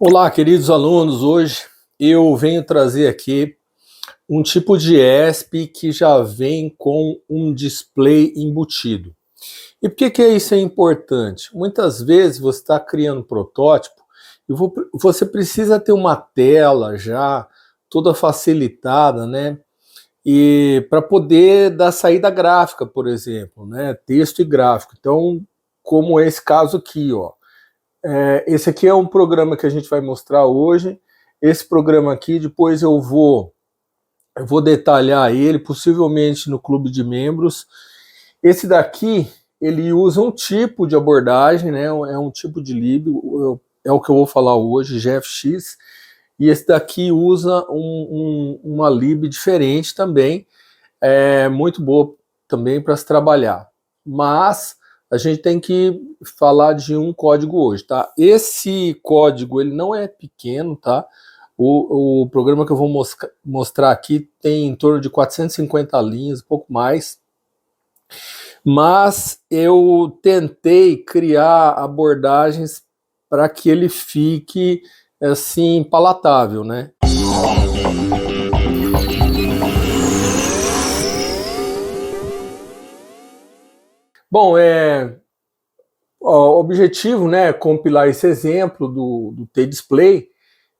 Olá, queridos alunos. Hoje eu venho trazer aqui um tipo de ESP que já vem com um display embutido. E por que isso é importante? Muitas vezes você está criando um protótipo e você precisa ter uma tela já toda facilitada, né? E para poder dar saída gráfica, por exemplo, né? Texto e gráfico. Então, como é esse caso aqui, ó. Esse aqui é um programa que a gente vai mostrar hoje. Esse programa aqui, depois eu vou detalhar ele, possivelmente no clube de membros. Esse daqui, ele usa um tipo de abordagem, né? É um tipo de lib, é o que eu vou falar hoje, GFX. E esse daqui usa uma lib diferente também, muito boa também para se trabalhar. Mas a gente tem que falar de um código hoje, tá? Esse código, ele não é pequeno, tá? O programa que eu vou mostrar aqui tem em torno de 450 linhas, um pouco mais. Mas eu tentei criar abordagens para que ele fique, assim, palatável, né? Bom, o objetivo, né, é compilar esse exemplo do T-Display,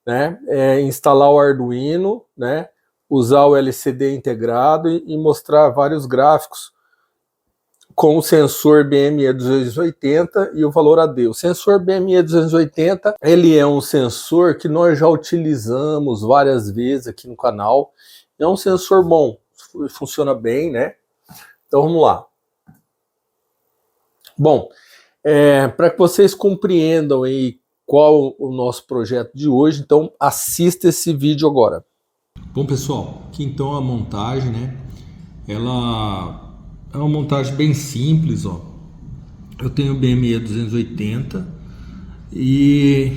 né, instalar o Arduino, né, usar o LCD integrado e mostrar vários gráficos com o sensor BME 280 e o valor AD. O sensor BME 280, ele é um sensor que nós já utilizamos várias vezes aqui no canal. É um sensor bom, funciona bem, né? Então vamos lá. Bom, para que vocês compreendam aí qual o nosso projeto de hoje, então assista esse vídeo agora. Bom, pessoal, aqui então a montagem, né? Ela é uma montagem bem simples, ó. Eu tenho o BME 280 e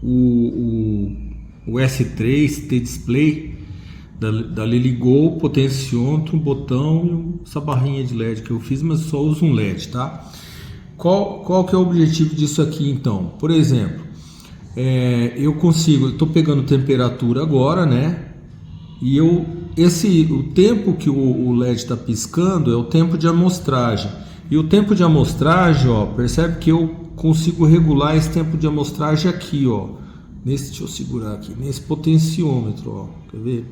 o S3 T-Display da Liligol, potenciômetro, um botão e essa barrinha de LED que eu fiz, mas só uso um LED, tá? Qual que é o objetivo disso aqui então? Por exemplo, eu estou pegando temperatura agora, né? E o tempo que o LED está piscando é o tempo de amostragem. E o tempo de amostragem, ó, percebe que eu consigo regular esse tempo de amostragem aqui, ó. Deixa eu segurar aqui, nesse potenciômetro, ó. Quer ver?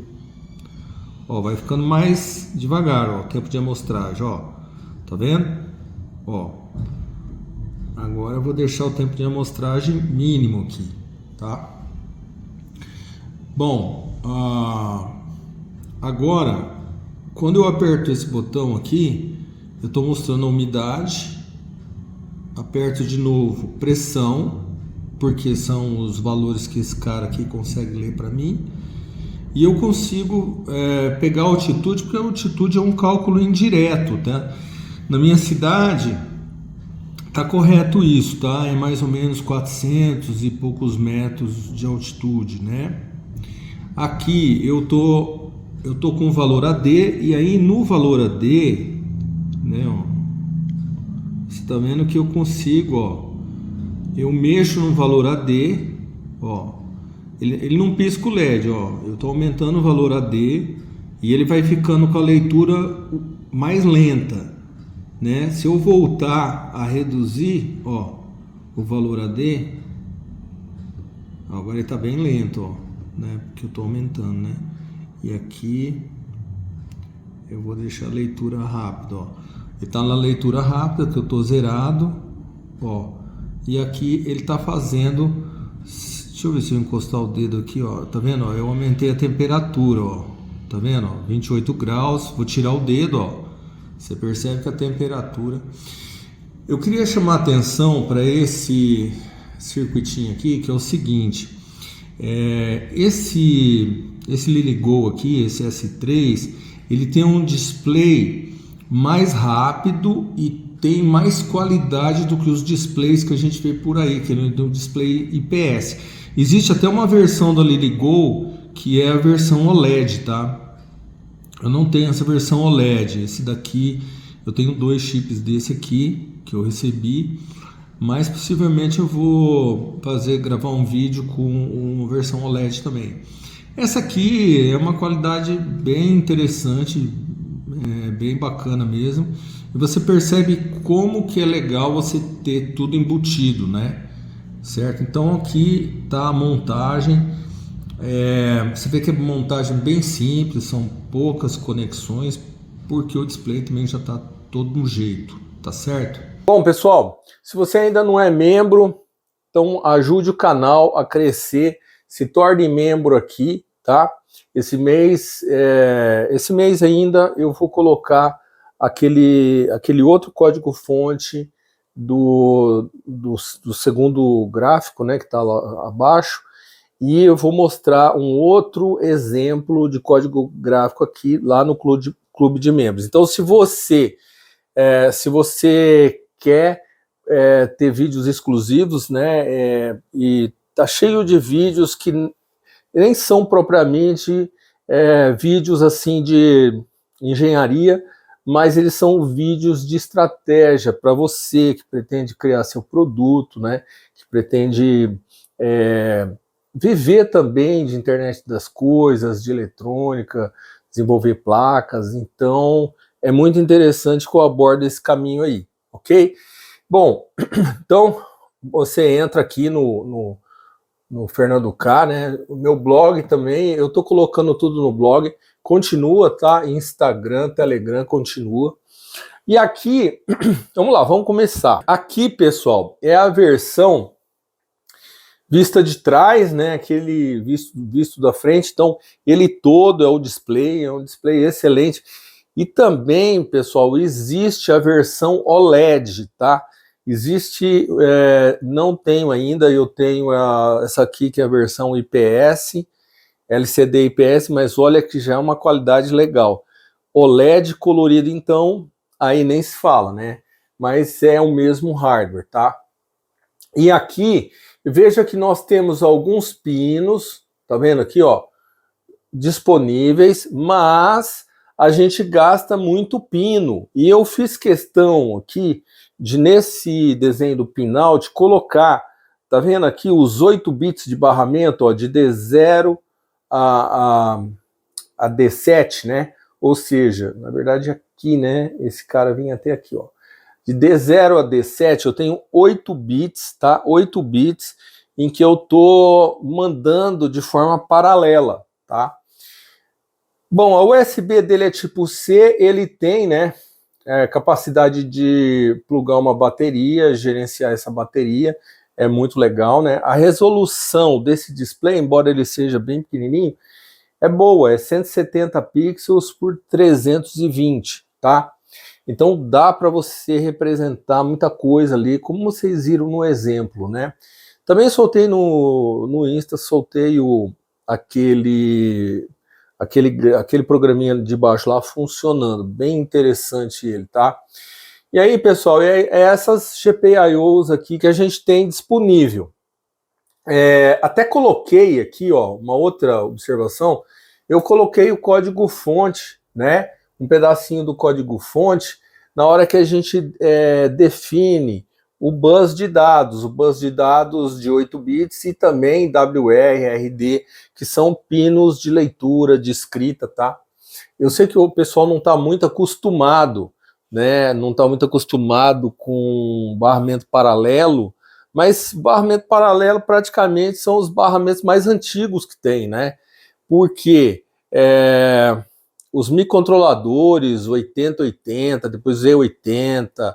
Ó, vai ficando mais devagar, ó, o tempo de amostragem, ó. Tá vendo? Ó. Agora eu vou deixar o tempo de amostragem mínimo aqui, tá? Bom, agora, quando eu aperto esse botão aqui, eu estou mostrando a umidade, aperto de novo pressão, porque são os valores que esse cara aqui consegue ler para mim, e eu consigo pegar a altitude, porque a altitude é um cálculo indireto, tá? Na minha cidade, tá correto isso, tá? É mais ou menos 400 e poucos metros de altitude, né? Aqui eu tô com o valor AD, e aí no valor AD, né, ó, você tá vendo que eu consigo, ó, eu mexo no valor AD, ó, ele não pisca o LED, ó, eu tô aumentando o valor AD e ele vai ficando com a leitura mais lenta, né? Se eu voltar a reduzir, ó, o valor AD, agora ele tá bem lento, ó, né? Porque eu tô aumentando, né? E aqui eu vou deixar a leitura rápida, ó. Ele tá na leitura rápida, que eu tô zerado, ó. E aqui ele tá fazendo, deixa eu ver se eu encostar o dedo aqui, ó. Tá vendo, ó? Eu aumentei a temperatura, ó. Tá vendo, ó? 28 graus. Vou tirar o dedo, ó. Você percebe que a temperatura... Eu queria chamar a atenção para esse circuitinho aqui, que é o seguinte. Esse Liligol aqui, esse S3, ele tem um display mais rápido e tem mais qualidade do que os displays que a gente vê por aí, que é um display IPS. Existe até uma versão da Liligol que é a versão OLED, tá? Eu não tenho essa versão OLED. Esse daqui, eu tenho 2 chips desse aqui que eu recebi. mas possivelmente eu vou gravar um vídeo com uma versão OLED também. Essa aqui é uma qualidade bem interessante, bem bacana mesmo. E você percebe como que é legal você ter tudo embutido, né? Certo? Então aqui tá a montagem. Você vê que é uma montagem bem simples, são poucas conexões, porque o display também já está todo no jeito, tá certo? Bom, pessoal, se você ainda não é membro, então ajude o canal a crescer, se torne membro aqui, tá? Esse mês ainda eu vou colocar aquele outro código-fonte do segundo gráfico, né, que está lá abaixo, e eu vou mostrar um outro exemplo de código gráfico aqui lá no clube de membros. Então, se você quer ter vídeos exclusivos, né, e tá cheio de vídeos que nem são propriamente vídeos assim de engenharia, mas eles são vídeos de estratégia para você que pretende criar seu produto, né, que pretende viver também de internet das coisas, de eletrônica, desenvolver placas. Então é muito interessante que eu aborde esse caminho aí, ok? Bom, então você entra aqui no Fernando K, né? O meu blog também, eu tô colocando tudo no blog, continua, tá? Instagram, Telegram, continua. E aqui, vamos lá, vamos começar. Aqui, pessoal, é a versão vista de trás, né? Aquele visto da frente. Então, ele todo é um display excelente. E também, pessoal, existe a versão OLED, tá? Existe, não tenho ainda, eu tenho essa aqui que é a versão IPS, LCD IPS, mas olha que já é uma qualidade legal. OLED colorido, então, aí nem se fala, né? Mas é o mesmo hardware, tá? E aqui, veja que nós temos alguns pinos, tá vendo aqui, ó, disponíveis, mas a gente gasta muito pino. E eu fiz questão aqui de, nesse desenho do pinout, colocar, tá vendo aqui, os 8 bits de barramento, ó, de D0 a D7, né? Ou seja, na verdade aqui, né, esse cara vinha até aqui, ó. De D0 a D7 eu tenho 8 bits, tá? 8 bits em que eu tô mandando de forma paralela, tá? Bom, a USB dele é tipo C, ele tem, né, capacidade de plugar uma bateria, gerenciar essa bateria, é muito legal, né? A resolução desse display, embora ele seja bem pequenininho, é boa, é 170 pixels por 320, tá? Então dá para você representar muita coisa ali, como vocês viram no exemplo, né? Também soltei no Insta, soltei aquele programinha de baixo lá funcionando, bem interessante ele, tá? E aí, pessoal, é essas GPIOs aqui que a gente tem disponível. Até coloquei aqui, ó, uma outra observação, eu coloquei o código-fonte, né? Um pedacinho do código-fonte, na hora que a gente define o bus de dados de 8 bits e também WR, RD, que são pinos de leitura, de escrita, tá? Eu sei que o pessoal não está muito acostumado, né? Não está muito acostumado com barramento paralelo, mas barramento paralelo praticamente são os barramentos mais antigos que tem, né? Porque os microcontroladores 8080, depois Z80,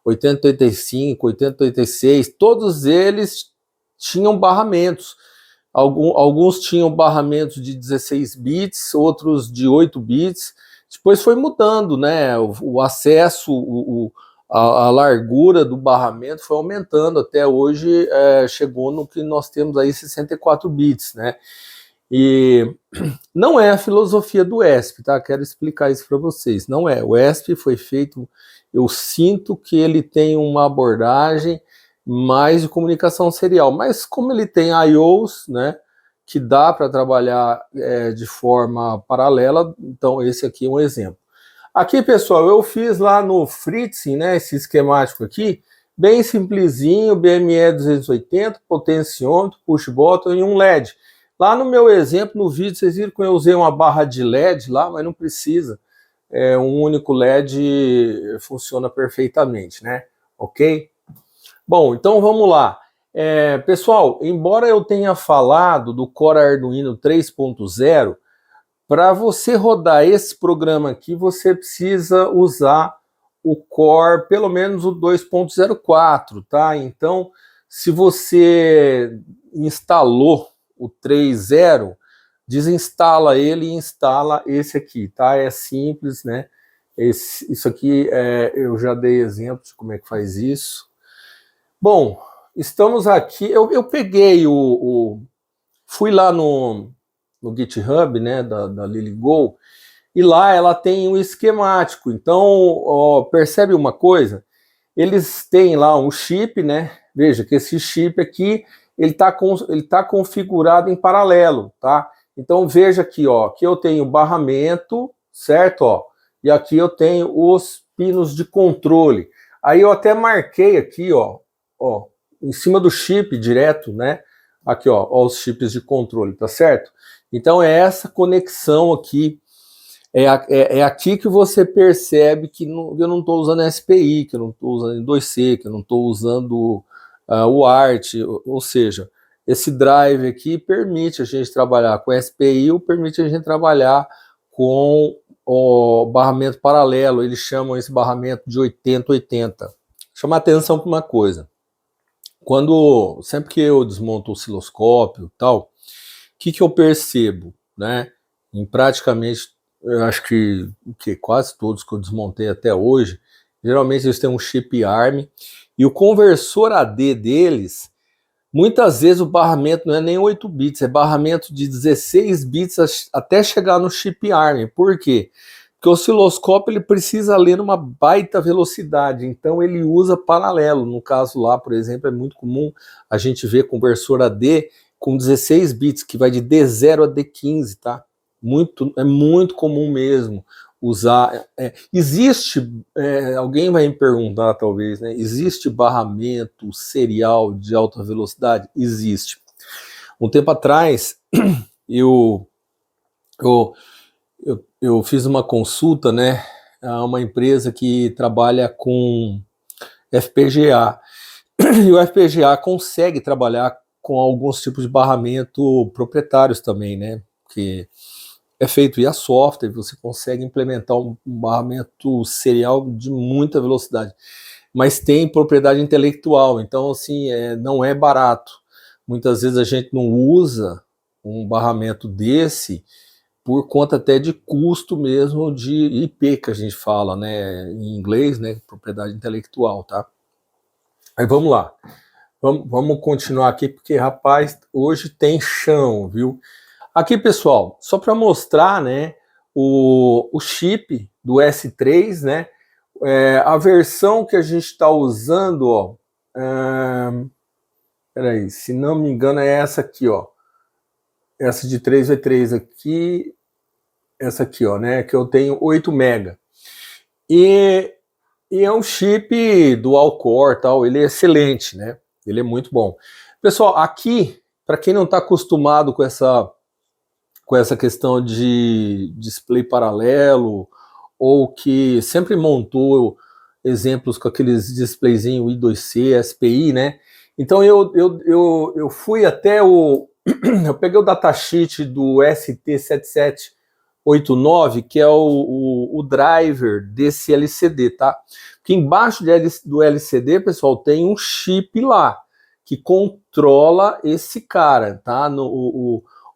8085, 8086, todos eles tinham barramentos. Alguns tinham barramentos de 16 bits, outros de 8 bits. Depois foi mudando, né? O acesso, a largura do barramento foi aumentando. Até hoje chegou no que nós temos aí 64 bits, né? E não é a filosofia do ESP, tá? Quero explicar isso para vocês. Não é. O ESP foi feito, eu sinto que ele tem uma abordagem mais de comunicação serial, mas como ele tem I/Os, né, que dá para trabalhar de forma paralela, então esse aqui é um exemplo. Aqui, pessoal, eu fiz lá no Fritzing, né, esse esquemático aqui, bem simplesinho, BME 280, potenciômetro, push button e um LED. Lá no meu exemplo, no vídeo, vocês viram que eu usei uma barra de LED lá, mas não precisa. Um único LED funciona perfeitamente, né? Ok? Bom, então vamos lá. Pessoal, embora eu tenha falado do Core Arduino 3.0, para você rodar esse programa aqui, você precisa usar o Core, pelo menos o 2.04, tá? Então, se você instalou o 3.0, desinstala ele e instala esse aqui, tá? É simples, né? Isso aqui, eu já dei exemplo de como é que faz isso. Bom, estamos aqui, eu peguei fui lá no GitHub, né, da LilyGo, e lá ela tem um esquemático. Então, ó, percebe uma coisa? Eles têm lá um chip, né? Veja que esse chip aqui, ele tá configurado em paralelo, tá? Então, veja aqui, ó, aqui eu tenho barramento, certo? Ó, e aqui eu tenho os pinos de controle. Aí eu até marquei aqui, ó, em cima do chip direto, né? Aqui, ó, os chips de controle, tá certo? Então é essa conexão aqui, é aqui que você percebe que eu não estou usando SPI, que eu não estou usando 2C, que eu não estou usando o ART, ou seja, esse drive aqui permite a gente trabalhar com SPI ou permite a gente trabalhar com o barramento paralelo. Eles chamam esse barramento de 80-80. Chama atenção para uma coisa. Sempre que eu desmonto o osciloscópio e tal, o que eu percebo, né? Em praticamente, eu acho que quase todos que eu desmontei até hoje, geralmente eles têm um chip ARM, e o conversor AD deles, muitas vezes o barramento não é nem 8 bits, é barramento de 16 bits até chegar no chip ARM. Por quê? Porque o osciloscópio ele precisa ler numa baita velocidade, então ele usa paralelo. No caso lá, por exemplo, é muito comum a gente ver conversor AD com 16 bits, que vai de D0 a D15, tá? É muito comum mesmo usar. Existe, alguém vai me perguntar talvez, né? Existe barramento serial de alta velocidade? Existe. Um tempo atrás, eu fiz uma consulta, né, a uma empresa que trabalha com FPGA. E o FPGA consegue trabalhar com alguns tipos de barramento proprietários também, né? Que é feito via software, você consegue implementar um barramento serial de muita velocidade. Mas tem propriedade intelectual, então assim, não é barato. Muitas vezes a gente não usa um barramento desse por conta até de custo mesmo de IP, que a gente fala, né, em inglês, né, propriedade intelectual, tá? Aí vamos lá, vamos continuar aqui, porque, rapaz, hoje tem chão, viu? Aqui, pessoal, só para mostrar, né, o chip do S3, né, a versão que a gente está usando, ó, peraí, se não me engano é essa aqui, ó, essa de 3V3 aqui, essa aqui, ó, né, que eu tenho 8 MB. E é um chip dual core, tal, ele é excelente, né? Ele é muito bom. Pessoal, aqui, para quem não está acostumado com essa questão de display paralelo, ou que sempre montou exemplos com aqueles displayzinho I2C, SPI, né? Então eu fui até eu peguei o datasheet do ST7789, que é o driver desse LCD, tá? Que embaixo do LCD, pessoal, tem um chip lá que controla esse cara, tá?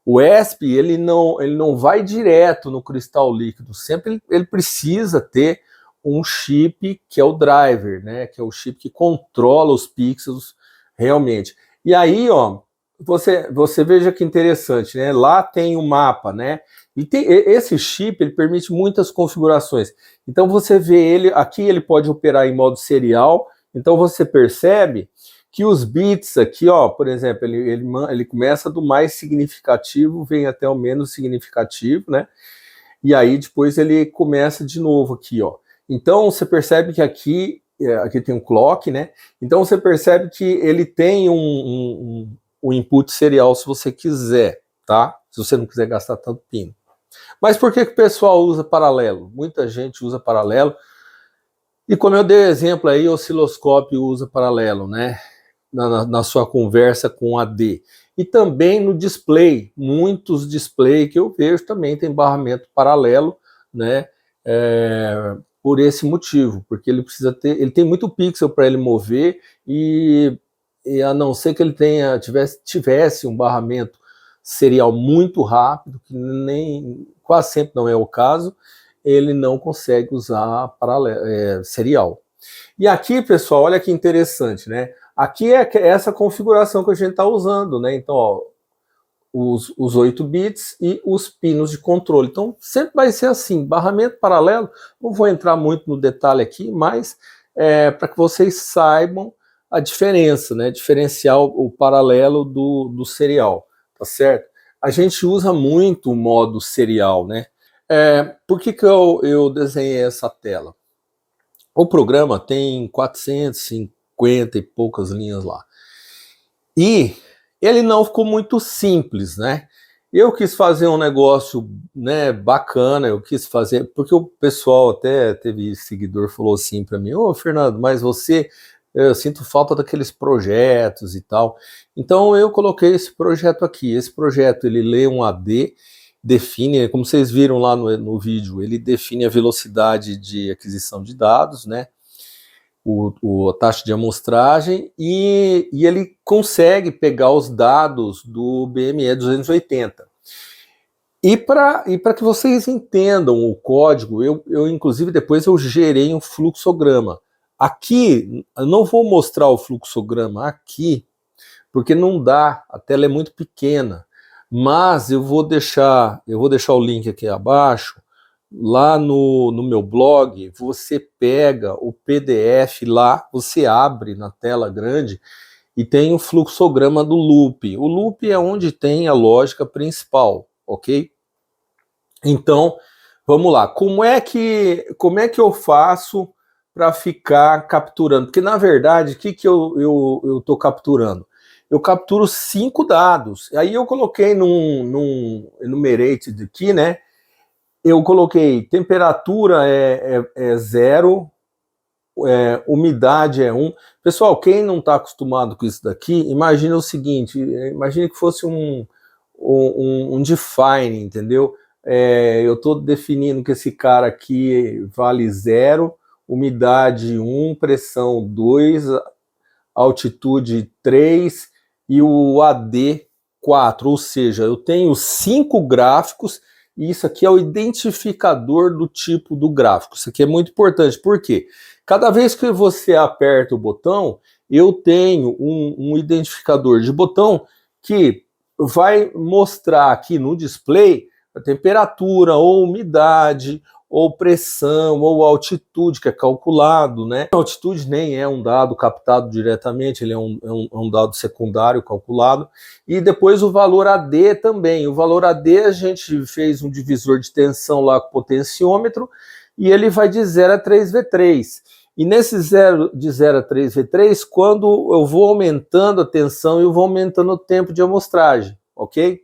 O ESP, ele não vai direto no cristal líquido, sempre ele precisa ter um chip que é o driver, né? Que é o chip que controla os pixels realmente. E aí, ó, você veja que interessante, né? Lá tem o mapa, né? E esse chip, ele permite muitas configurações. Então você vê ele, aqui ele pode operar em modo serial, então você percebe que os bits aqui, ó, por exemplo, ele começa do mais significativo, vem até o menos significativo, né? E aí depois ele começa de novo aqui, ó. Então você percebe que aqui aqui tem um clock, né? Então você percebe que ele tem um input serial se você quiser, tá? Se você não quiser gastar tanto pino. Mas por que o pessoal usa paralelo? Muita gente usa paralelo. E como eu dei exemplo aí, o osciloscópio usa paralelo, né? Na sua conversa com AD. E também no display, muitos display que eu vejo também tem barramento paralelo, né? Por esse motivo, porque ele precisa ter, ele tem muito pixel para ele mover e a não ser que ele tivesse um barramento serial muito rápido, que nem quase sempre não é o caso, ele não consegue usar serial. E aqui, pessoal, olha que interessante, né? Aqui é essa configuração que a gente está usando, né? Então, ó, os 8 bits e os pinos de controle. Então, sempre vai ser assim, barramento paralelo. Não vou entrar muito no detalhe aqui, mas para que vocês saibam a diferença, né? Diferenciar o paralelo do serial, tá certo? A gente usa muito o modo serial, né? Por que eu desenhei essa tela? O programa tem 450 e poucas linhas lá. E ele não ficou muito simples, né? Eu quis fazer um negócio, né, bacana, eu quis fazer, porque o pessoal até teve seguidor, falou assim para mim, ô Fernando, mas eu sinto falta daqueles projetos e tal. Então eu coloquei esse projeto aqui. Esse projeto, ele lê um AD, define, como vocês viram lá no vídeo, ele define a velocidade de aquisição de dados, né? A taxa de amostragem e ele consegue pegar os dados do BME 280. E para que vocês entendam o código, eu inclusive depois eu gerei um fluxograma. Aqui, eu não vou mostrar o fluxograma aqui, porque não dá, a tela é muito pequena, mas eu vou deixar o link aqui abaixo. Lá no meu blog, você pega o PDF lá, você abre na tela grande e tem o fluxograma do loop. O loop é onde tem a lógica principal, ok? Então, vamos lá. Como é que eu faço para ficar capturando? Porque, na verdade, o que eu estou capturando? Eu capturo 5 dados. Aí eu coloquei num enumerated aqui, né? Eu coloquei temperatura é 0, umidade é 1. Pessoal, quem não está acostumado com isso daqui, imagina o seguinte, imagine que fosse um define, entendeu? Eu estou definindo que esse cara aqui vale 0, umidade 1, pressão 2, altitude 3 e o AD 4, ou seja, eu tenho 5 gráficos. E isso aqui é o identificador do tipo do gráfico. Isso aqui é muito importante, porque cada vez que você aperta o botão, eu tenho um identificador de botão que vai mostrar aqui no display a temperatura, ou umidade, ou pressão, ou altitude, que é calculado, né? A altitude nem é um dado captado diretamente, ele é um dado secundário calculado. E depois o valor AD também. O valor AD a gente fez um divisor de tensão lá com potenciômetro, e ele vai de 0 a 3V3. E nesse de 0 a 3V3, quando eu vou aumentando a tensão, eu vou aumentando o tempo de amostragem, ok?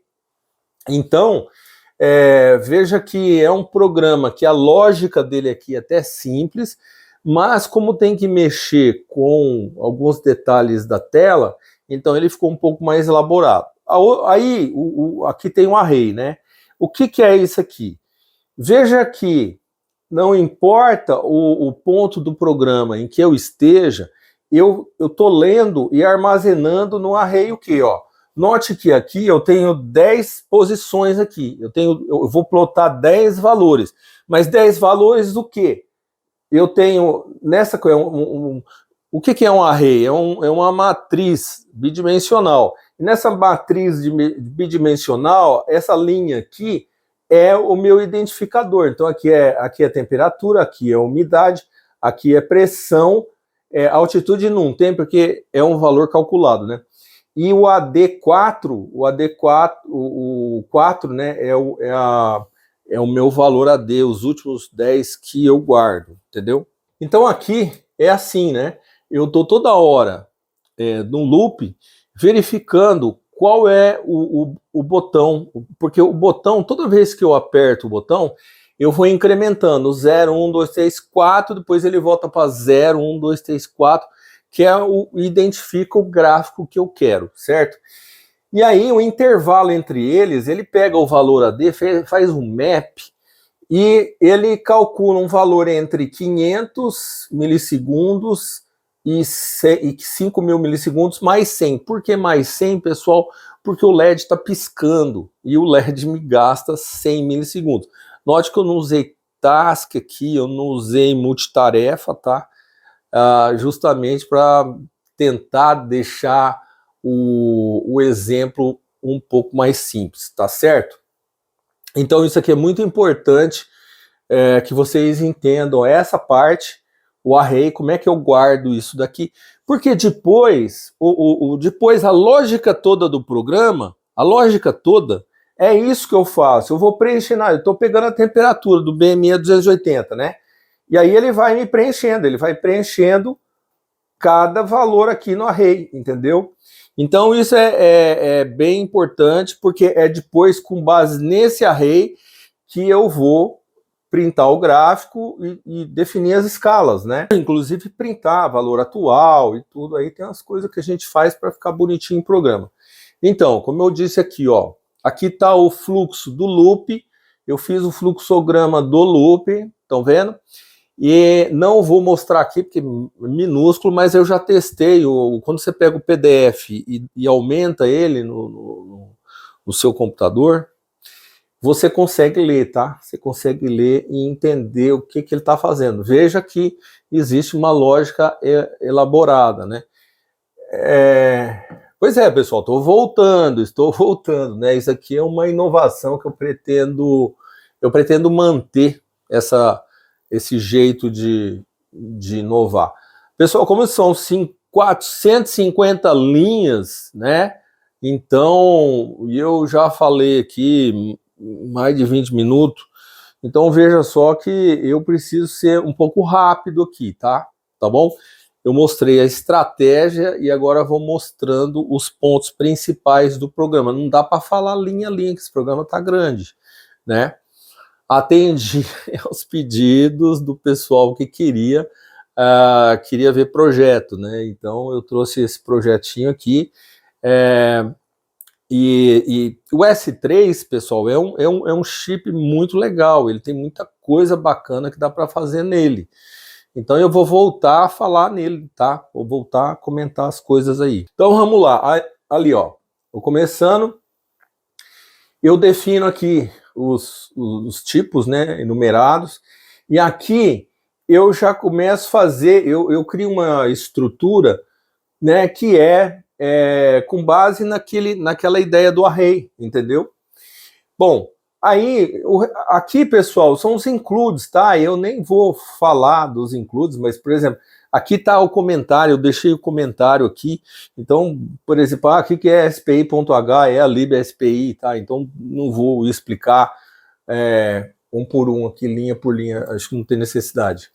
Então, veja que é um programa que a lógica dele aqui é até simples, mas como tem que mexer com alguns detalhes da tela, então ele ficou um pouco mais elaborado. Aí, aqui tem um array, né? O que é isso aqui? Veja que não importa o ponto do programa em que eu esteja, eu estou lendo e armazenando no array o quê? Ó? Note que aqui eu tenho 10 posições aqui. Eu vou plotar 10 valores. Mas 10 valores do quê? Eu tenho nessa o que é um array? É uma matriz bidimensional. E nessa matriz bidimensional, essa linha aqui é o meu identificador. Então aqui é temperatura, aqui é umidade, aqui é pressão, altitude não tem porque é um valor calculado, né? E o AD4, o 4, né, é o meu valor AD, os últimos 10 que eu guardo, entendeu? Então aqui é assim, né? Eu tô toda hora no loop verificando qual é o botão, porque o botão, toda vez que eu aperto o botão, eu vou incrementando 0, 1, 2, 3, 4, depois ele volta para 0, 1, 2, 3, 4, que é identifica o gráfico que eu quero, certo? E aí o intervalo entre eles, ele pega o valor AD, faz um map, e ele calcula um valor entre 500 milissegundos e 5.000 milissegundos mais 100. Por que mais 100, pessoal? Porque o LED está piscando e o LED me gasta 100 milissegundos. Note que eu não usei task aqui, eu não usei multitarefa, tá? Justamente para tentar deixar o exemplo um pouco mais simples, tá certo? Então isso aqui é muito importante que vocês entendam essa parte, o array, como é que eu guardo isso daqui, porque depois, depois a lógica toda do programa, a lógica toda, é isso que eu faço, eu vou preencher, eu estou pegando a temperatura do BME a 280, né? E aí ele vai me preenchendo, ele vai preenchendo cada valor aqui no array, entendeu? Então isso é bem importante, porque é depois, com base nesse array, que eu vou printar o gráfico e definir as escalas, né? Inclusive printar valor atual e tudo, aí tem as coisas que a gente faz para ficar bonitinho em programa. Então, como eu disse aqui, ó, aqui está o fluxo do loop, eu fiz o fluxograma do loop, estão vendo? E não vou mostrar aqui porque é minúsculo, mas eu já testei. Quando você pega o PDF e aumenta ele no seu computador, você consegue ler, tá? Você consegue ler e entender o que ele está fazendo. Veja que existe uma lógica elaborada, né? Pois é, pessoal, estou voltando, né? Isso aqui é uma inovação que eu pretendo manter esse jeito de inovar. Pessoal, como são 450 linhas, né? Então, eu já falei aqui mais de 20 minutos, então veja só que eu preciso ser um pouco rápido aqui, tá? Tá bom? Eu mostrei a estratégia e agora vou mostrando os pontos principais do programa. Não dá para falar linha a linha, que esse programa tá grande, né? Atendi aos pedidos do pessoal que queria ver projeto, né? Então eu trouxe esse projetinho aqui. E o S3, pessoal, é um chip muito legal. Ele tem muita coisa bacana que dá para fazer nele. Então eu vou voltar a falar nele, tá? Vou voltar a comentar as coisas aí. Então vamos lá. Ali, ó. Vou começando. Eu defino aqui os tipos, né, enumerados, e aqui eu já começo a fazer, eu crio uma estrutura, né, que com base naquela ideia do array, entendeu? Bom, aí, aqui, pessoal, são os includes, tá? Eu nem vou falar dos includes, mas, por exemplo, aqui está o comentário, eu deixei o comentário aqui. Então, por exemplo, aqui que é SPI.h, é a libSPI, tá? Então, não vou explicar um por um aqui, linha por linha, acho que não tem necessidade.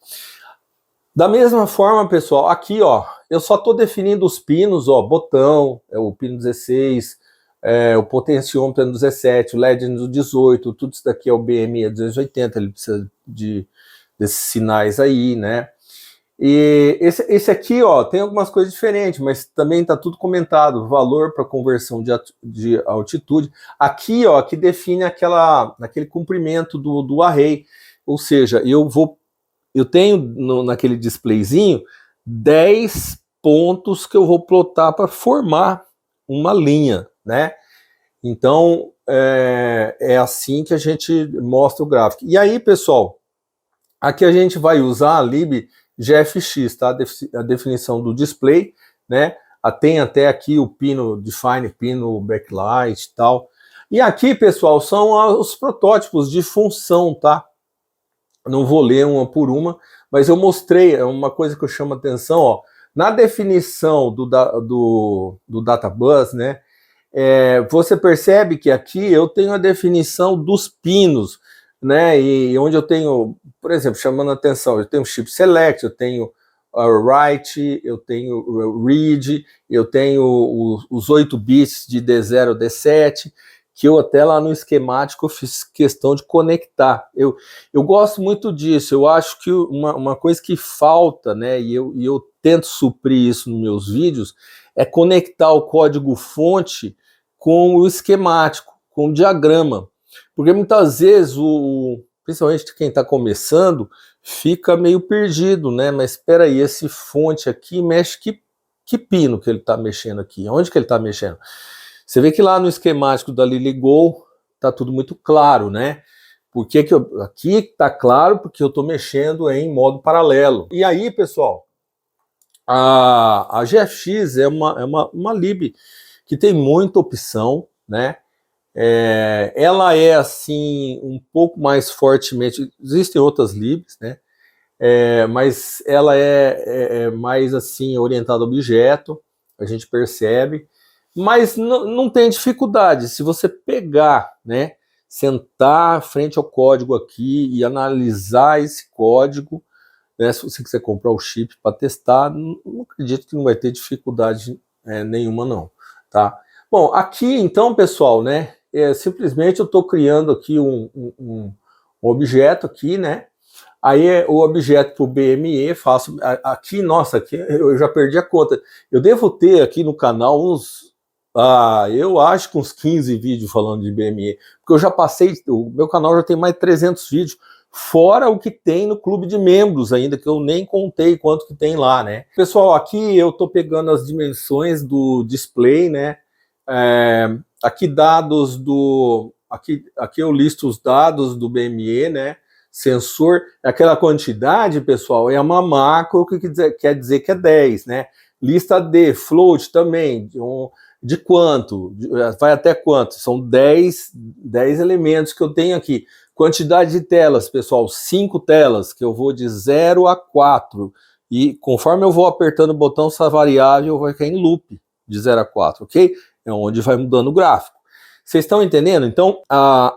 Da mesma forma, pessoal, aqui, ó, eu só estou definindo os pinos, ó, botão, o pino 16, o potenciômetro no 17, o LED no 18, tudo isso daqui é o BME 280, ele precisa desses sinais aí, né? E esse aqui, ó, tem algumas coisas diferentes, mas também está tudo comentado, valor para conversão de altitude. Aqui, ó, que define aquele comprimento do array, ou seja, eu tenho naquele displayzinho 10 pontos que eu vou plotar para formar uma linha, né? Então, é assim que a gente mostra o gráfico. E aí, pessoal, aqui a gente vai usar a libgfx, tá? A definição do display, né? Tem até aqui o pino define, pino backlight e tal. E aqui, pessoal, são os protótipos de função, tá? Não vou ler uma por uma, mas eu mostrei uma coisa que eu chamo a atenção, ó. Na definição do databus, né? Você percebe que aqui eu tenho a definição dos pinos, né? E onde eu tenho, por exemplo, chamando a atenção, eu tenho chip select, eu tenho write, eu tenho read, eu tenho os 8 bits de D0 a D7, que eu até lá no esquemático eu fiz questão de conectar. Eu gosto muito disso, eu acho que uma coisa que falta, né, e eu tento suprir isso nos meus vídeos, é conectar o código-fonte com o esquemático, com o diagrama. Porque muitas vezes, principalmente quem está começando, fica meio perdido, né? Mas espera aí, esse fonte aqui mexe que pino que ele está mexendo aqui? Onde que ele está mexendo? Você vê que lá no esquemático da LilyGo está tudo muito claro, né? Aqui está claro porque eu estou mexendo em modo paralelo. E aí, pessoal, a GFX é uma lib que tem muita opção, né? Ela é assim um pouco mais fortemente, existem outras libs, né? Mas ela é mais assim orientada a objeto, a gente percebe, mas não tem dificuldade. Se você pegar, né, sentar frente ao código aqui e analisar esse código, né, se você quiser comprar o chip para testar, não acredito que não vai ter dificuldade nenhuma não, tá? Bom, aqui então, pessoal, né, simplesmente eu estou criando aqui um objeto aqui, né? Aí o objeto para o BME, faço aqui, nossa, aqui eu já perdi a conta. Eu devo ter aqui no canal eu acho que uns 15 vídeos falando de BME, porque eu já passei, o meu canal já tem mais de 300 vídeos, fora o que tem no clube de membros ainda, que eu nem contei quanto que tem lá, né? Pessoal, aqui eu tô pegando as dimensões do display, né? Aqui dados aqui eu listo os dados do BME, né? Sensor, aquela quantidade, pessoal, é uma macro que quer dizer que é 10, né? Lista D, float também, de quanto? Vai até quanto? São 10 elementos que eu tenho aqui. Quantidade de telas, pessoal, 5 telas, que eu vou de 0 a 4. E conforme eu vou apertando o botão, essa variável vai ficar em loop de 0 a 4, ok? É onde vai mudando o gráfico. Vocês estão entendendo? Então,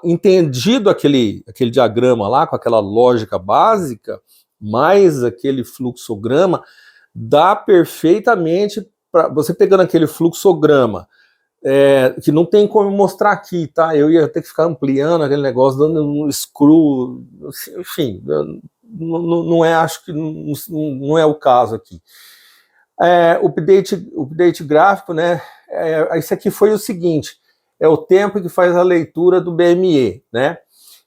entendido aquele diagrama lá, com aquela lógica básica, mais aquele fluxograma, dá perfeitamente para você pegando aquele fluxograma, que não tem como mostrar aqui, tá? Eu ia ter que ficar ampliando aquele negócio, dando um screw, enfim, não é, acho que não é o caso aqui. Update gráfico, né? Isso aqui foi o seguinte, é o tempo que faz a leitura do BME, né?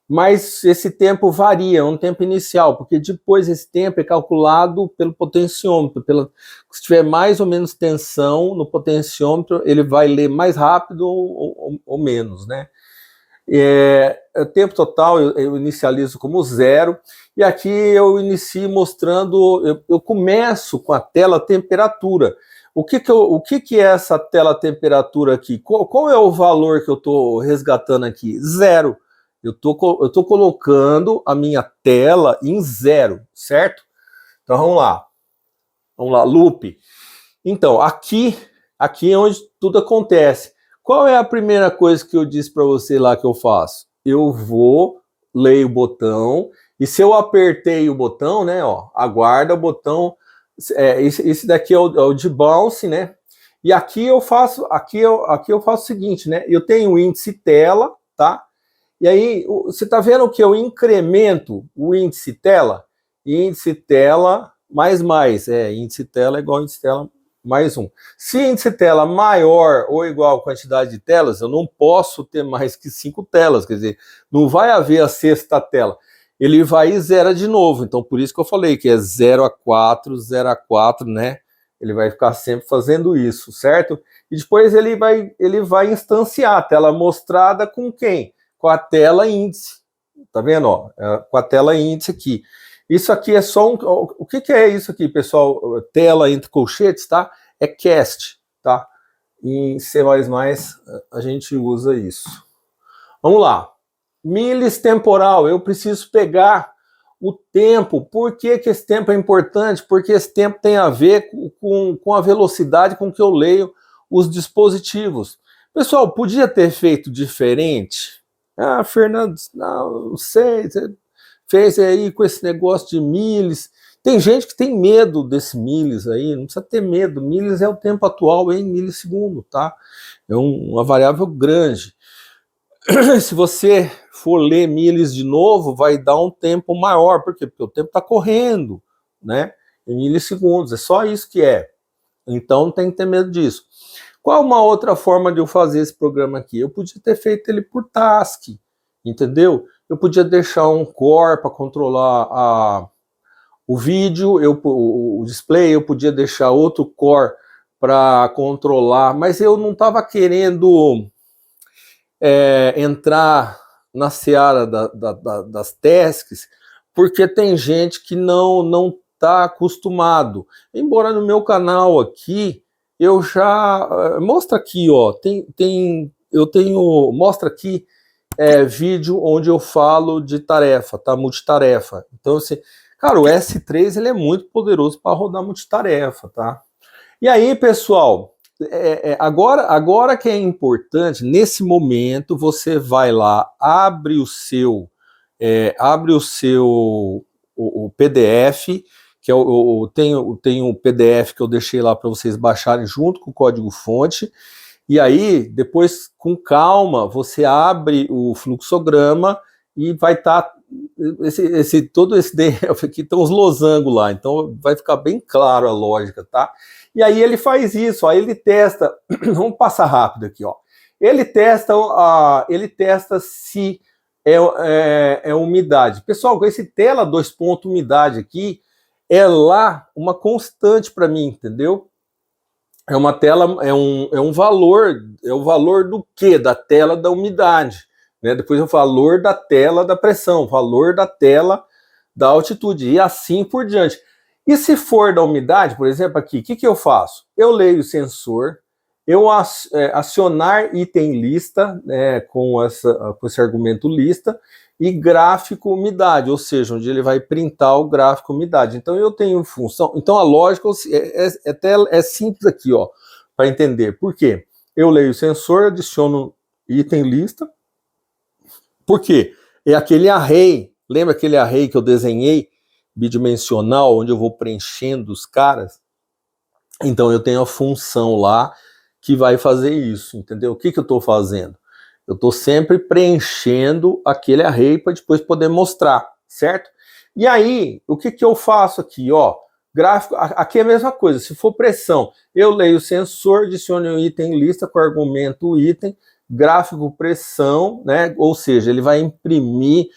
Mas esse tempo varia, é um tempo inicial, porque depois esse tempo é calculado pelo potenciômetro. Se tiver mais ou menos tensão no potenciômetro, ele vai ler mais rápido ou menos, né? O tempo total eu inicializo como 0, e aqui eu inicio mostrando, eu começo com a tela temperatura. O que é essa tela temperatura aqui? Qual é o valor que eu estou resgatando aqui? 0. Eu tô colocando a minha tela em 0, certo? Então vamos lá, loop. Então aqui é onde tudo acontece. Qual é a primeira coisa que eu disse para você lá que eu faço? Eu leio o botão, e se eu apertei o botão, né, ó, aguarda o botão, esse daqui é o de bounce, né? E aqui eu faço o seguinte, né? Eu tenho o índice tela, tá? E aí, você está vendo que eu incremento o índice tela? Índice tela mais. Índice tela é igual a índice tela mais 1. Se índice tela maior ou igual a quantidade de telas, eu não posso ter mais que 5 telas. Quer dizer, não vai haver a sexta tela. Ele vai e zera de novo. Então, por isso que eu falei que é 0 a 4, 0 a 4, né? Ele vai ficar sempre fazendo isso, certo? E depois ele vai instanciar a tela mostrada com quem? Com a tela índice, tá vendo? Ó, com a tela índice aqui. Isso aqui é só o que é isso aqui, pessoal? Tela entre colchetes, tá? É cast, tá? Em C++ a gente usa isso. Vamos lá. Milis temporal, eu preciso pegar o tempo. Por que esse tempo é importante? Porque esse tempo tem a ver com a velocidade com que eu leio os dispositivos. Pessoal, podia ter feito diferente? Fernando, não sei, você fez aí com esse negócio de milis. Tem gente que tem medo desse milis aí, não precisa ter medo, milis é o tempo atual em milissegundo, tá? É uma variável grande. Se você for ler milis de novo, vai dar um tempo maior, por quê? Porque o tempo está correndo, né? Em milissegundos, é só isso que é. Então não tem que ter medo disso. Qual uma outra forma de eu fazer esse programa aqui? Eu podia ter feito ele por task, entendeu? Eu podia deixar um core para controlar o vídeo, o display, eu podia deixar outro core para controlar, mas eu não estava querendo entrar na seara das tasks, porque tem gente que não está acostumado. Embora no meu canal aqui, eu já... mostra aqui, ó, mostra aqui vídeo onde eu falo de tarefa, tá? Multitarefa. Então, assim, cara, o S3 ele é muito poderoso para rodar multitarefa, tá? E aí, pessoal, agora que é importante, nesse momento, você vai lá, abre o seu o PDF, que tem o PDF que eu deixei lá para vocês baixarem junto com o código-fonte, e aí, depois, com calma, você abre o fluxograma e vai estar... todo esse DF aqui tem uns losangos lá, então vai ficar bem claro a lógica, tá? E aí ele faz isso, aí ele testa, vamos passar rápido aqui, ó. Ele testa se é umidade. Pessoal, com esse tela 2 pontos umidade aqui, é lá uma constante para mim, entendeu? É uma tela, é um valor, é o valor do quê? Da tela da umidade, né? Depois o valor da tela da pressão, valor da tela da altitude, e assim por diante. E se for da umidade, por exemplo, aqui, o que eu faço? Eu leio o sensor, eu acionar item lista, né, com esse argumento lista, e gráfico umidade, ou seja, onde ele vai printar o gráfico umidade. Então eu tenho função, então a lógica é simples aqui, ó, para entender. Por quê? Eu leio o sensor, adiciono item lista. Por quê? É aquele array, lembra aquele array que eu desenhei, bidimensional, onde eu vou preenchendo os caras? Então eu tenho a função lá que vai fazer isso, entendeu? O que eu estou fazendo? Eu estou sempre preenchendo aquele array para depois poder mostrar, certo? E aí, o que eu faço aqui, ó? Gráfico, aqui é a mesma coisa, se for pressão, eu leio o sensor, adiciono um item lista com argumento item, gráfico pressão, né? Ou seja, ele vai imprimir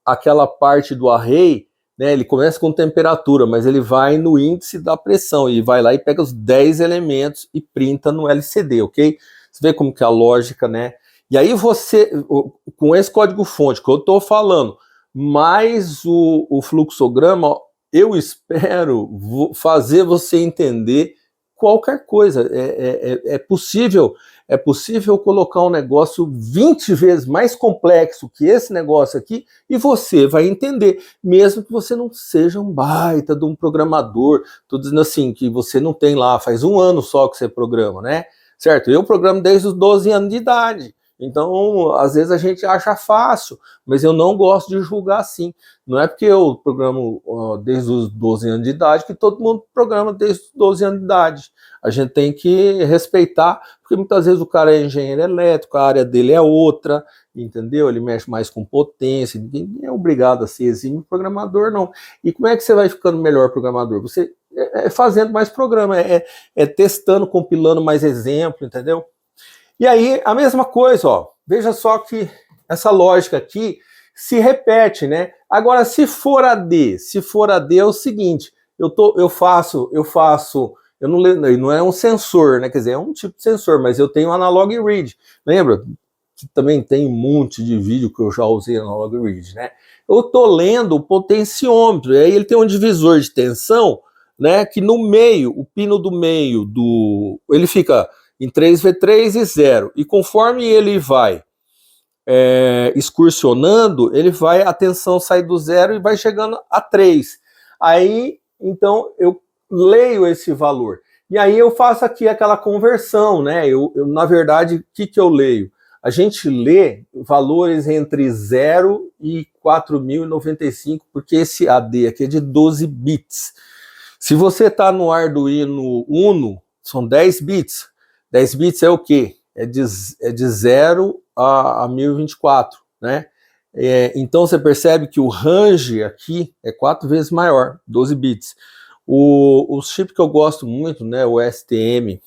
aquela parte do array, né? Ele começa com temperatura, mas ele vai no índice da pressão, e vai lá e pega os 10 elementos e printa no LCD, ok? Você vê como que é a lógica, né? E aí você, com esse código-fonte que eu estou falando, mais o fluxograma, eu espero fazer você entender qualquer coisa. É possível colocar um negócio 20 vezes mais complexo que esse negócio aqui, e você vai entender, mesmo que você não seja um baita de um programador. Estou dizendo assim, que você não tem lá, faz 1 ano só que você programa, né? Certo? Eu programo desde os 12 anos de idade. Então, às vezes a gente acha fácil, mas eu não gosto de julgar assim. Não é porque eu programo desde os 12 anos de idade que todo mundo programa desde os 12 anos de idade. A gente tem que respeitar, porque muitas vezes o cara é engenheiro elétrico, a área dele é outra, entendeu? Ele mexe mais com potência, ninguém é obrigado a ser exímio programador, não. E como é que você vai ficando melhor programador? Você fazendo mais programa, testando, compilando mais exemplo, entendeu? E aí, a mesma coisa, ó, veja só que essa lógica aqui se repete, né? Agora, se for AD é o seguinte, eu não é um sensor, né? Quer dizer, é um tipo de sensor, mas eu tenho analog read. Lembra? Que também tem um monte de vídeo que eu já usei analog read, né? Eu tô lendo o potenciômetro, e aí ele tem um divisor de tensão, né? Que no meio, o pino do meio ele fica em 3V3 e 0. E conforme ele vai excursionando, a tensão sai do 0 e vai chegando a 3. Aí, então, eu leio esse valor. E aí eu faço aqui aquela conversão, né? Na verdade, o que eu leio? a gente lê valores entre 0 e 4095, porque esse AD aqui é de 12 bits. Se você está no Arduino Uno, são 10 bits. 10 bits é o quê? É de 0 a 1024, né? Então você percebe que o range aqui é 4 vezes maior, 12 bits. O chip que eu gosto muito, né, o STM,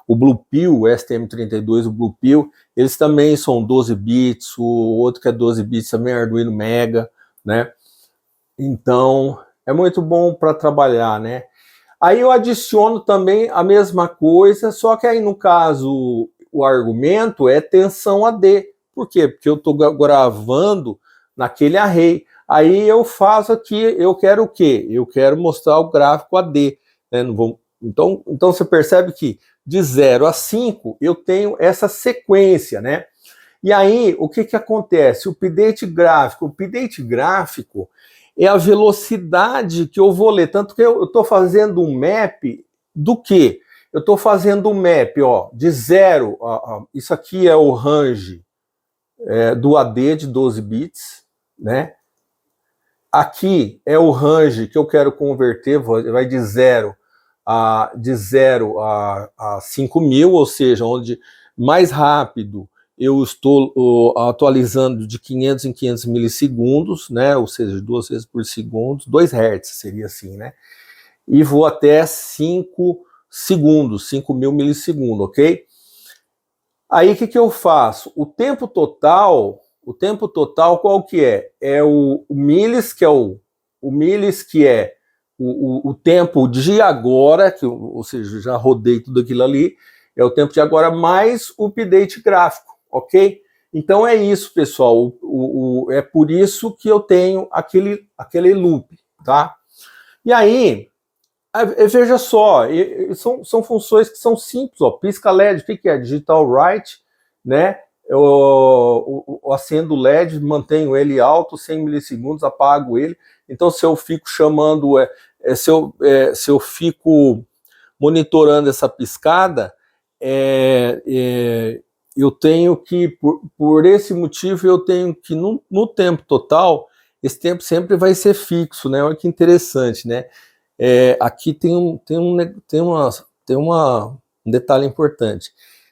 o Bluepill, o STM32, o Bluepill, eles também são 12 bits, o outro que é 12 bits também é Arduino Mega, né? Então, é muito bom para trabalhar, né? Aí eu adiciono também a mesma coisa, só que aí no caso o argumento é tensão AD. Por quê? Porque eu estou gravando naquele array. Aí eu faço aqui, eu quero o quê? Eu quero mostrar o gráfico AD. Né? Então você percebe que de 0 a 5 eu tenho essa sequência, né? E aí, o que acontece? O update gráfico é a velocidade que eu vou ler. Tanto que eu estou fazendo um map do quê? Eu estou fazendo um map, ó, de 0, isso aqui é o range do AD de 12 bits, né? Aqui é o range que eu quero converter, vai de 0 a 5.000, ou seja, onde mais rápido eu estou atualizando de 500 em 500 milissegundos, né? Ou seja, 2 vezes por segundo, 2 Hz seria assim, né? E vou até 5 segundos, 5.000 milissegundos, ok? Aí o que eu faço? O tempo total qual que é? É o milis, que é o milis, que é o tempo de agora, ou seja, já rodei tudo aquilo ali, é o tempo de agora mais o update gráfico, ok? Então é isso, pessoal, é por isso que eu tenho aquele loop, tá? E aí, veja só, são funções que são simples, ó, pisca LED, o que é? Digital write, né? Eu acendo o LED, mantenho ele alto, 100 milissegundos, apago ele. Então, se eu fico chamando, se eu fico monitorando essa piscada, eu tenho que, por esse motivo, eu tenho que, no tempo total, esse tempo sempre vai ser fixo, né? Olha que interessante, né? Aqui tem um detalhe importante.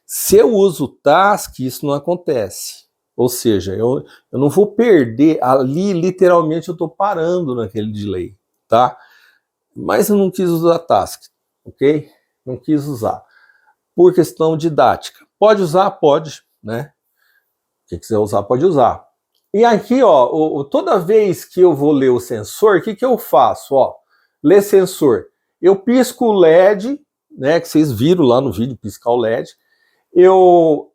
Se eu uso task, isso não acontece. Ou seja, eu não vou perder, ali literalmente eu estou parando naquele delay, tá? Mas eu não quis usar task, ok? Não quis usar. Por questão didática. Pode usar? Pode, né? Quem quiser usar, pode usar. E aqui, ó, toda vez que eu vou ler o sensor, o que eu faço? Ó, ler sensor. Eu pisco o LED, né? Que vocês viram lá no vídeo, piscar o LED. Eu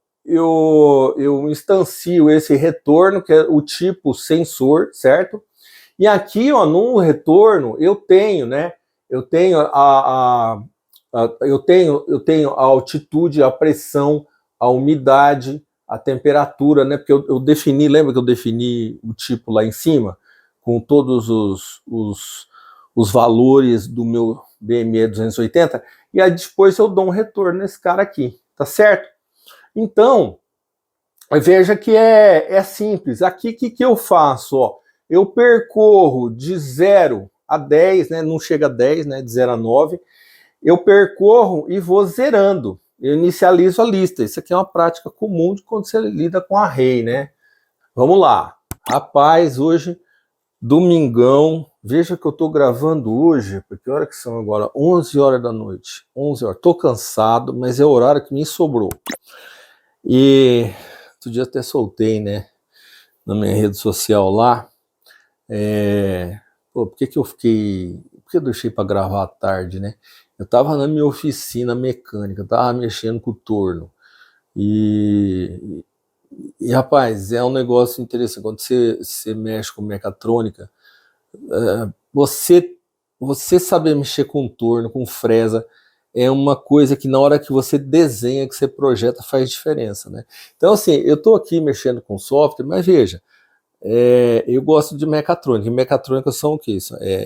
instancio esse retorno, que é o tipo sensor, certo? E aqui, ó, no retorno, eu tenho, né? Eu tenho eu tenho a altitude, a pressão, a umidade, a temperatura, né? Porque eu defini, lembra que eu defini o tipo lá em cima, com todos os valores do meu BME 280, e aí depois eu dou um retorno nesse cara aqui, tá certo? Então, veja que é simples. Aqui, o que eu faço? Ó, eu percorro de 0 a 10, né? Não chega a 10, né? De 0 a 9. Eu percorro e vou zerando. Eu inicializo a lista. Isso aqui é uma prática comum de quando você lida com array, né? Vamos lá. Rapaz, hoje, domingão. Veja que eu estou gravando hoje, porque hora que são agora? 11 horas da noite. 11 horas. Estou cansado, mas é o horário que me sobrou. E outro dia até soltei, né? Na minha rede social lá. Por que eu deixei para gravar à tarde, né? Eu estava na minha oficina mecânica, estava mexendo com o torno. E, rapaz, é um negócio interessante. Quando você mexe com mecatrônica, você saber mexer com torno, com fresa, é uma coisa que na hora que você desenha, que você projeta, faz diferença, né? Então, assim, eu estou aqui mexendo com software, mas veja, eu gosto de mecatrônica. E mecatrônica são o quê?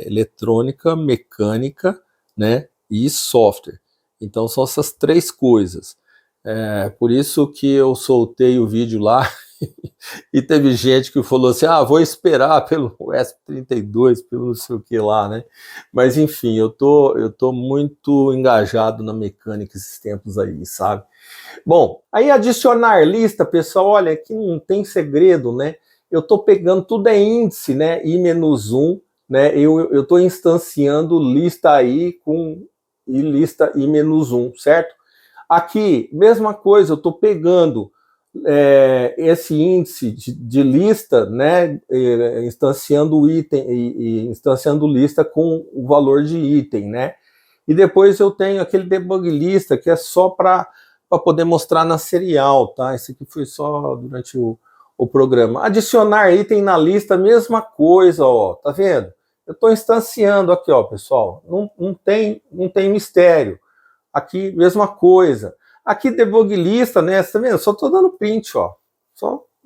Eletrônica, mecânica, né? E software. Então são essas três coisas. É por isso que eu soltei o vídeo lá e teve gente que falou assim, vou esperar pelo ESP32, pelo não sei o que lá, né? Mas enfim, eu tô muito engajado na mecânica esses tempos aí, sabe? Bom, aí adicionar lista, pessoal, olha, aqui não tem segredo, né? Eu tô pegando, tudo é índice, né? I-1, né? Eu tô instanciando lista I com e lista I-1, certo? Aqui, mesma coisa, eu tô pegando esse índice de lista, né, instanciando o item e instanciando lista com o valor de item, né? E depois eu tenho aquele debug lista que é só para poder mostrar na serial, tá? Esse aqui foi só durante o programa. Adicionar item na lista, mesma coisa, ó, tá vendo? Eu estou instanciando aqui, ó, pessoal, não tem mistério. Aqui, mesma coisa. Aqui, debug lista, né? Você tá vendo? Só tô dando print, ó.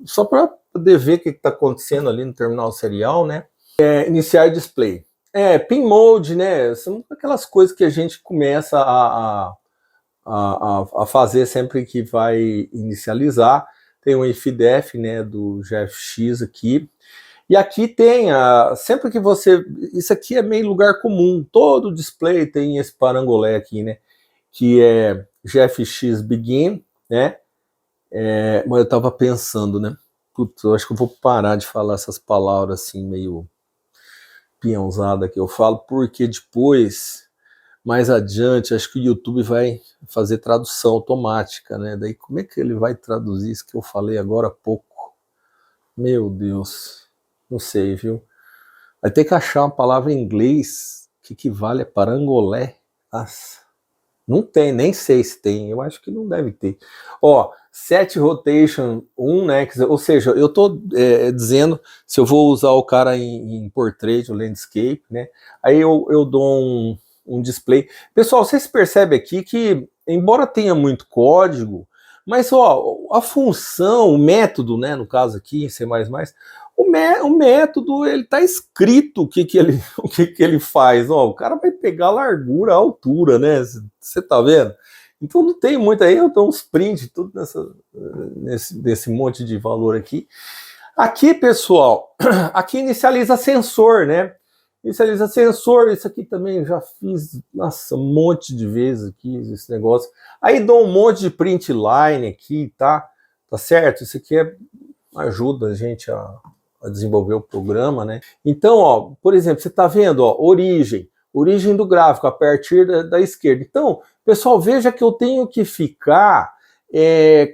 Só para poder ver o que está acontecendo ali no terminal serial, né? Iniciar display. Pin mode, né? São aquelas coisas que a gente começa a fazer sempre que vai inicializar. Tem um ifdef, né? Do GFX aqui. E aqui tem, sempre que você... Isso aqui é meio lugar comum. Todo display tem esse parangolé aqui, né? Que é GFX Begin, né? Mas eu tava pensando, né? Putz, eu acho que eu vou parar de falar essas palavras assim, meio pinhãozada que eu falo, porque depois, mais adiante, acho que o YouTube vai fazer tradução automática, né? Daí como é que ele vai traduzir isso que eu falei agora há pouco? Meu Deus, não sei, viu? Vai ter que achar uma palavra em inglês que equivale a parangolé. Nossa. Não tem, nem sei se tem, eu acho que não deve ter. Ó, set rotation 1, né? Ou seja, eu tô dizendo se eu vou usar o cara em portrait ou landscape, né? Aí eu dou um display. Pessoal, vocês percebem aqui que, embora tenha muito código, mas ó, a função, o método, né? No caso aqui, em C++, o método, ele tá escrito o que ele faz. Ó, o cara vai pegar a largura, a altura, né? Você tá vendo? Então não tem muito aí, eu dou uns prints, tudo nesse monte de valor aqui. Aqui, pessoal, aqui inicializa sensor, né? Inicializa sensor, isso aqui também já fiz, nossa, um monte de vezes aqui, esse negócio. Aí dou um monte de print line aqui, tá? Tá certo? Isso aqui ajuda a gente a desenvolver o programa, né? Então, ó, por exemplo, você tá vendo, ó, origem do gráfico a partir da esquerda. Então, pessoal, veja que eu tenho que ficar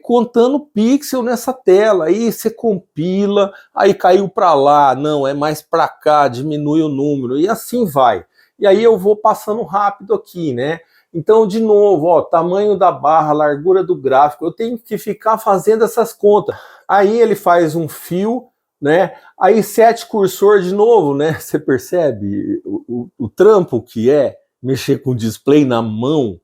contando pixel nessa tela. Aí você compila, aí caiu para lá, não, é mais para cá, diminui o número, e assim vai. E aí eu vou passando rápido aqui, né? Então, de novo, ó, tamanho da barra, largura do gráfico, eu tenho que ficar fazendo essas contas. Aí ele faz um fio, né? Aí set cursor de novo, né? Você percebe o trampo que é mexer com o display na mão.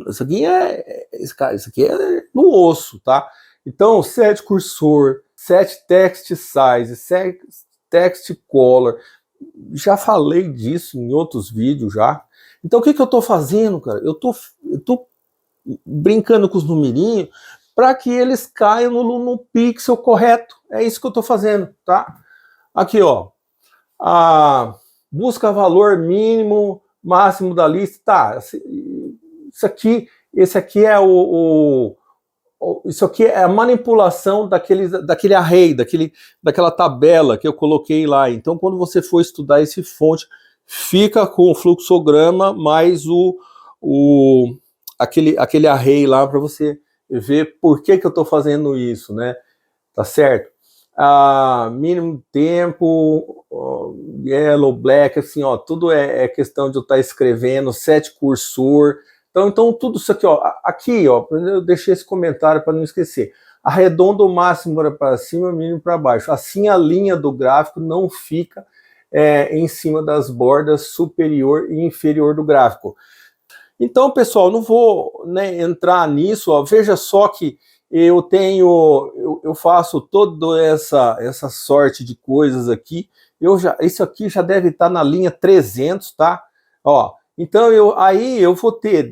Isso aqui é no osso, tá? Então, set cursor, set text size, set text color. Já falei disso em outros vídeos já. Então, o que eu tô fazendo, cara? Eu tô brincando com os numerinhos para que eles caiam no pixel correto. É isso que eu estou fazendo, tá? Aqui, ó. Busca valor mínimo, máximo da lista. Tá, esse aqui é isso aqui é a manipulação daquele array, daquela tabela que eu coloquei lá. Então, quando você for estudar esse fonte, fica com o fluxograma mais aquele array lá para você ver por que eu estou fazendo isso, né? Tá certo? Mínimo tempo, yellow, black, assim, ó, tudo é questão de eu estar escrevendo, set cursor. Então tudo isso aqui, ó, aqui, ó, eu deixei esse comentário para não esquecer. Arredonda o máximo para cima, o mínimo para baixo. Assim a linha do gráfico não fica em cima das bordas superior e inferior do gráfico. Então, pessoal, não vou, né, entrar nisso, ó. Veja só que eu faço toda essa sorte de coisas aqui. Isso aqui já deve estar na linha 300, tá? Ó, então aí eu vou ter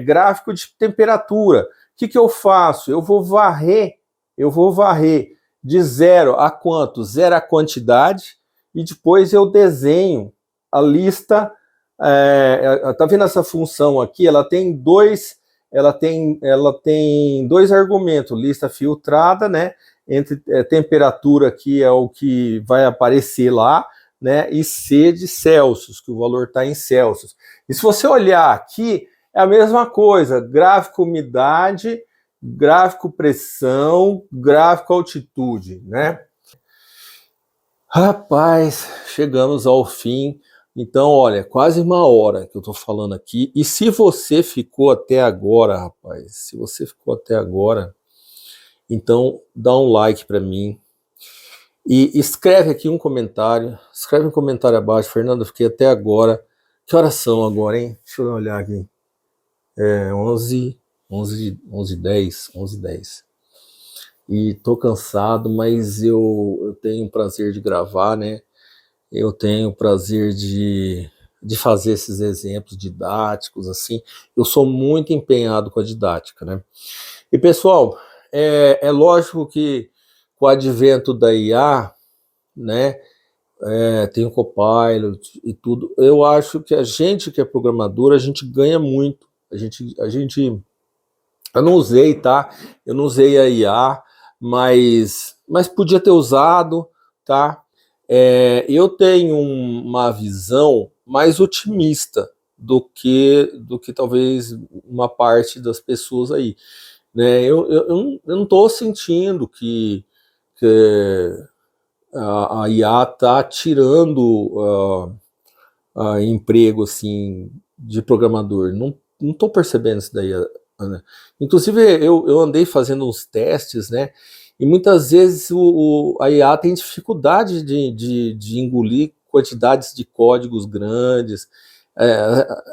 gráfico de temperatura, que eu faço? Eu vou varrer de 0 a quanto? 0 a quantidade, e depois eu desenho a lista. Tá vendo essa função aqui? Ela tem dois argumentos: lista filtrada, né? Entre temperatura, que é o que vai aparecer lá, né? E C de Celsius, que o valor está em Celsius. E se você olhar aqui, é a mesma coisa: gráfico umidade, gráfico pressão, gráfico altitude, né? Rapaz, chegamos ao fim. Então, olha, quase 1 hora que eu tô falando aqui. E se você ficou até agora, rapaz, se você ficou até agora, então dá um like para mim e escreve aqui um comentário. Escreve um comentário abaixo: Fernando, eu fiquei até agora. Que horas são agora, hein? Deixa eu olhar aqui. 11h10. E tô cansado, mas eu tenho o prazer de gravar, né? Eu tenho o prazer de fazer esses exemplos didáticos, assim. Eu sou muito empenhado com a didática, né? E, pessoal, é lógico que com o advento da IA, né, tem o Copilot e tudo, eu acho que a gente que é programador, a gente ganha muito. Eu não usei, tá? Eu não usei a IA, mas podia ter usado, tá? Eu tenho uma visão mais otimista do que talvez uma parte das pessoas aí, né? Eu não estou sentindo que a IA está tirando emprego assim de programador. Não estou percebendo isso daí, né? Inclusive eu andei fazendo uns testes, né? E muitas vezes a IA tem dificuldade de engolir quantidades de códigos grandes,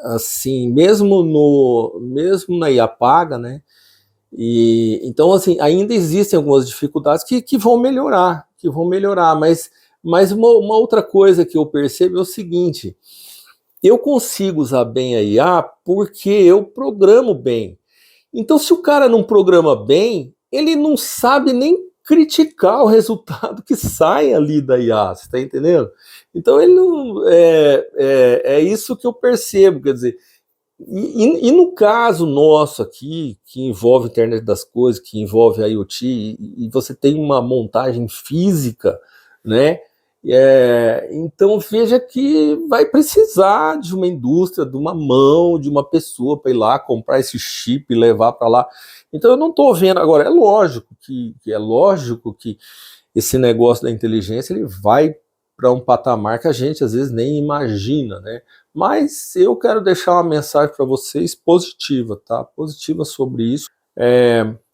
assim, mesmo na IA paga, né? E então, assim, ainda existem algumas dificuldades que vão melhorar, mas uma outra coisa que eu percebo é o seguinte: eu consigo usar bem a IA porque eu programo bem. Então, se o cara não programa bem, ele não sabe nem criticar o resultado que sai ali da IA, você está entendendo? Então, ele não é isso que eu percebo, quer dizer. E no caso nosso aqui, que envolve a internet das coisas, que envolve a IoT, e você tem uma montagem física, né? Então veja que vai precisar de uma indústria, de uma mão, de uma pessoa para ir lá comprar esse chip e levar para lá. Então eu não estou vendo agora. É lógico que esse negócio da inteligência ele vai para um patamar que a gente às vezes nem imagina, né? Mas eu quero deixar uma mensagem para vocês positiva, tá? Positiva sobre isso.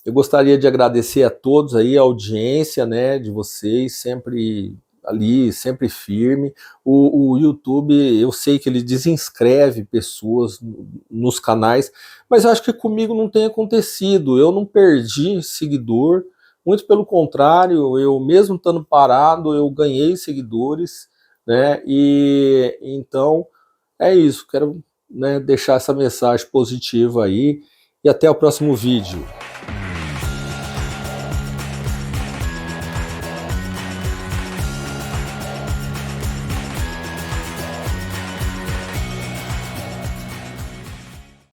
Eu gostaria de agradecer a todos aí, a audiência, né, de vocês, sempre ali, sempre firme. O YouTube, eu sei que ele desinscreve pessoas nos canais, mas acho que comigo não tem acontecido. Eu não perdi seguidor, muito pelo contrário, eu mesmo estando parado, eu ganhei seguidores, né? E então é isso, quero, né, deixar essa mensagem positiva aí, e até o próximo vídeo.